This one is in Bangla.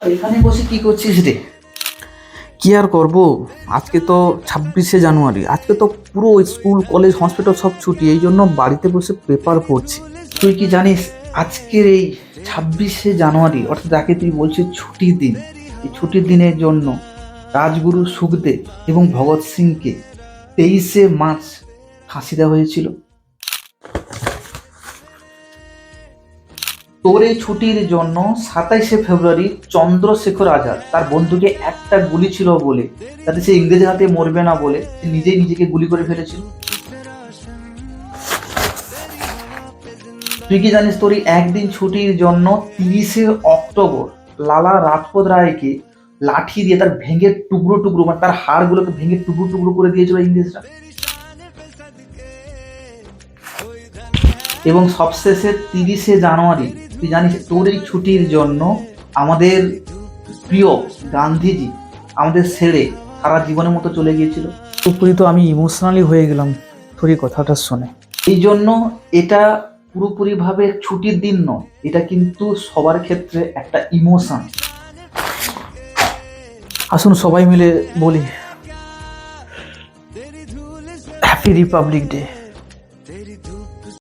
এখানে বসে কি করছিস রে? কি আর করব, আজকে তো 26শে জানুয়ারি। আজকে তো পুরো স্কুল কলেজ হসপিটাল সব ছুটি, এই জন্য বাড়িতে বসে পেপার পড়ছি। তুই কি জানিস আজকের এই 26শে জানুয়ারি, অর্থাৎ যাকে তুই বলছিস ছুটির দিন, এই ছুটির দিনের জন্য রাজগুরু সুখদেব এবং ভগৎ সিংকে 23শে মার্চ ফাঁসি দেওয়া হয়েছিল। তোর এই ছুটির জন্য 27শে ফেব্রুয়ারি চন্দ্রশেখর আজাদ তার বন্ধুকে একটা গুলি ছিল বলে, যাতে সে ইংরেজের হাতে মরবে না বলে, সে নিজেই নিজেকে গুলি করে ফেলেছিল। তুই কি জানিস তোর এই একদিন ছুটির জন্য 30শে অক্টোবর লালা রাজপথ রায়কে লাঠি দিয়ে তার ভেঙে টুকরো টুকরো, মানে তার হাড়গুলোকে ভেঙে টুকরো টুকরো করে দিয়েছিল ইংরেজরা। এবং সবশেষে 30শে জানুয়ারি তুই জানিস তোর এই ছুটির জন্য আমাদের প্রিয় গান্ধীজি আমাদের ছেড়ে সারা জীবনের মতো চলে গিয়েছিল। পুরোপুরি তো আমি ইমোশনালি হয়ে গেলাম তোর এই কথাটা শুনে। এই জন্য এটা পুরোপুরিভাবে ছুটির দিন নয়, এটা কিন্তু সবার ক্ষেত্রে একটা ইমোশন। আসুন সবাই মিলে বলি হ্যাপি রিপাবলিক ডে।